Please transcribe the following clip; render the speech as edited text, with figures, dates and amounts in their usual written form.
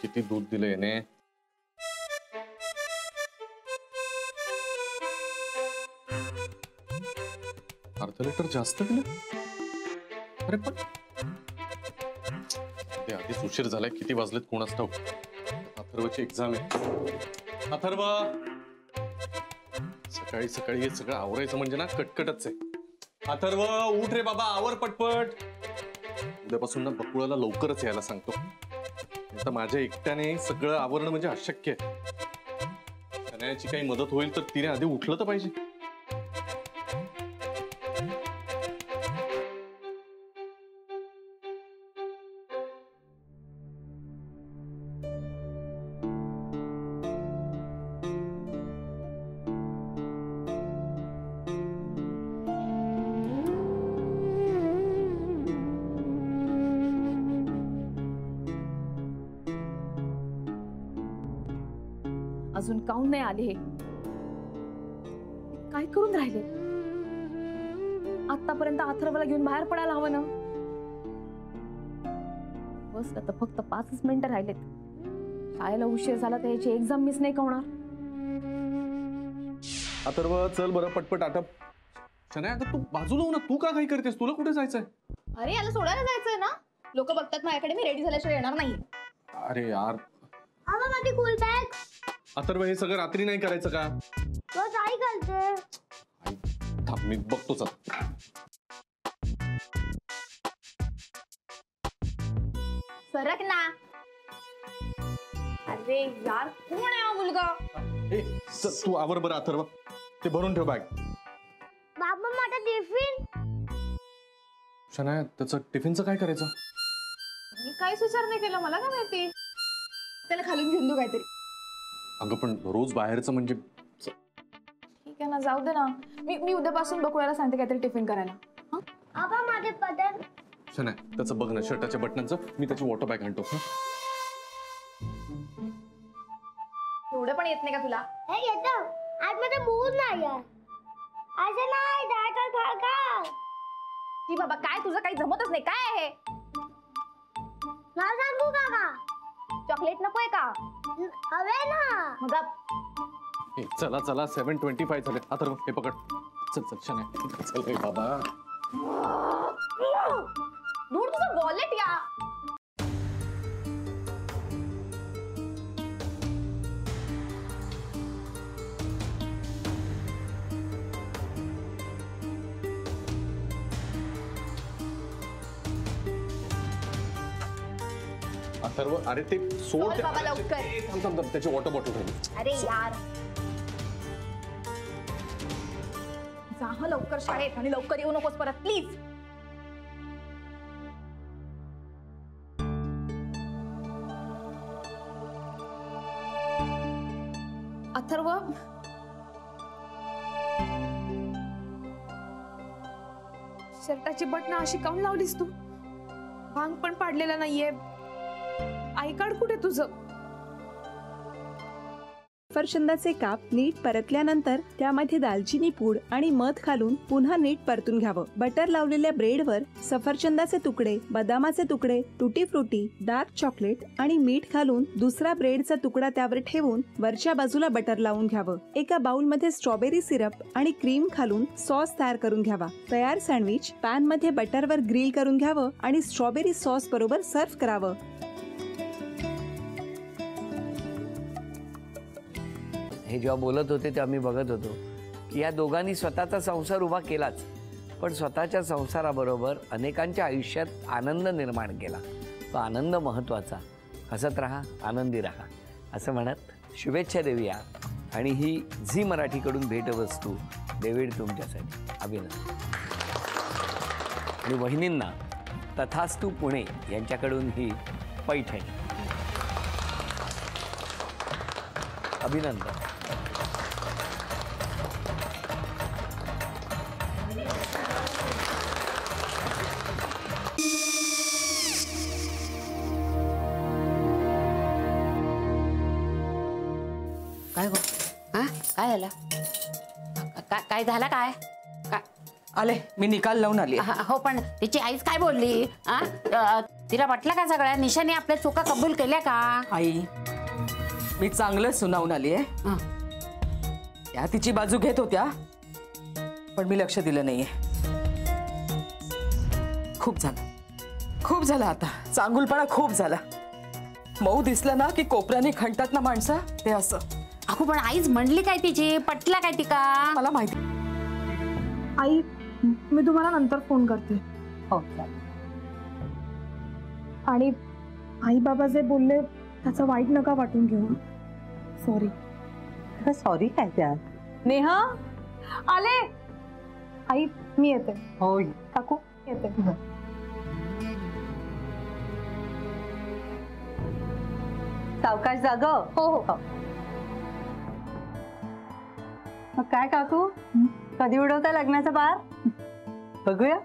किती दूध दिलं याने. अर्धा लिटर जास्त दिलं. अरे पण ते आधीच उशीर झालाय. किती वाजलेत कोणास ठाऊक. अथर्वची एक्झाम आहे. अथर्व, सकाळी सकाळी हे सगळं आवरायचं म्हणजे ना कटकटच आहे. अथर्व उठ रे बाबा, आवर पटपट. उद्यापासून ना बकुळाला लवकरच यायला सांगतो. आता माझ्या एकट्याने सगळं आवरणं म्हणजे अशक्य आहे. शनायाची काही मदत होईल तर तिने आधी उठलं तर पाहिजे. अजून काऊन नाही आले हे? काय करून राहिले? आतापर्यंत अथर्वला घेऊन बाहेर पडायला हवं ना. बस आता फक्त 5 मिनिटं राहिलेत. शाळेला उशीर झाला तर याची एक्झाम मिस नाही का होणार? अथर्व चल बरं पटपट आटप. शनाया अगं तू बाजूला हो ना. तू का काही करतेस? तुला कुठे जायचंय? अरे याला सोडायला जायचंय ना. लोक बघतात माझ्याकडे, मी रेडी झाल्याशिवाय येणार नाही. अरे यार माझी कूल बॅग. अथर्व हे सगळं रात्री नाही करायचं का? तो काय करते? थांब मी बघतोच. सरक ना. अरे यार कोण आहे हा मुलगा? तू आवर बरं अथर्व. ते भरून ठेव बॅग. बाबा माझा टिफिन. शनाया त्याचं टिफिनचं काय करायचं? मी काहीच विचार नाही केला. मला काय माहिती. त्याला खालून घेऊन देऊ काहीतरी. अगं पण रोज बाहेरचं म्हणजे. ठीक आहे ना, जाऊ दे ना. मी उद्यापासून बकुळाला सांगते काहीतरी टिफिन करायला. बाबा माझे पदर. शनाया त्याचं बघ ना, शर्टाच्या बटनांचं. मी त्याची वॉटर बॅग आणतो. एवढं पण येत नाही का तुला? हे येतो. आज माझा मूड नाही आहे. असं नाही जायचं खळखळ. ती बाबा काय तुझं काही जमतच नाही. काय आहे? नाव सांगू का? चॉकलेट नकोय का? हवे ना. मग चला चला 7:25 झाले. अथर्व हे पकड. चल चल शनाया चल रे बाबा. दूर तुझं वॉलेट या. अथर्व अरे ते सोड. चल बाबा लवकर. थांब थांब त्याची वॉटर बॉटल ठेवली. अरे यार जा लवकर शाळेत आणि लवकर येऊ नकोस परत प्लीज. अथर्व शर्टाची बटणं अशी काऊन लावलीस तू? भांग पण पाडलेला नाहीये. आई कार्ड कुठे तुझं? सफरचंदाचे काप नीट परतल्यानंतर त्यामध्ये दालचिनी पूड आणि मध घालून पुन्हा नीट परतून घ्यावं. बटर लावलेल्या ब्रेडवर सफरचंदाचे तुकडे, बदामाचे तुकडे, टुटी फ्रुटी, डार्क चॉकलेट आणि मीठ घालून दुसरा ब्रेडचा तुकडा त्यावर ठेवून वरच्या बाजूला बटर लावून घ्यावं. एका बाउलमध्ये स्ट्रॉबेरी सिरप आणि क्रीम घालून सॉस तयार करून घ्यावा. तयार सँडविच पॅन मध्ये बटरवर ग्रिल करून घ्यावं आणि स्ट्रॉबेरी सॉस बरोबर सर्व्ह करावं. हे जेव्हा बोलत होते तेव्हा मी बघत होतो की या दोघांनी स्वतःचा संसार उभा केलाच, पण स्वतःच्या संसाराबरोबर अनेकांच्या आयुष्यात आनंद निर्माण केला. तो आनंद महत्त्वाचा. हसत राहा, आनंदी राहा असं म्हणत शुभेच्छा देऊया. आणि ही झी मराठीकडून भेटवस्तू डेव्हिड तुमच्यासाठी. अभिनंदन. आणि वहिनींना तथास्तू पुणे यांच्याकडून ही पैठणी. अभिनंदन. काय गो? हा काय झालं? काय झालं? काय आले, मी निकाल लावून आली. हो पण तिची आईच काय बोलली? तिला वाटलं का सगळ्या निशाने आपल्या चुका कबूल केल्या का? आई, मी चांगलं सुनावून आली आहे. त्या तिची बाजू घेत होत्या, पण मी लक्ष दिलं नाहीये. खूप झालं आता. चांगुलपणा खूप झाला. मऊ दिसलं ना की कोपऱ्याने खणतात ना माणसं, ते असं. अगो पण आईच म्हणली काय तिची? पटला काय ती का? मला माहिती. आई मी तुम्हाला नंतर फोन करते. हो आणि आई बाबा जे बोलले त्याचं वाईट नका वाटून घेऊ. सॉरी. सॉरी काय त्या? नेहा आले. आई मी येते. हो काकू येते. सावकाश जाग. हो हो. मग काय काकू, कधी उडवता लग्नाचा बार? बघूया.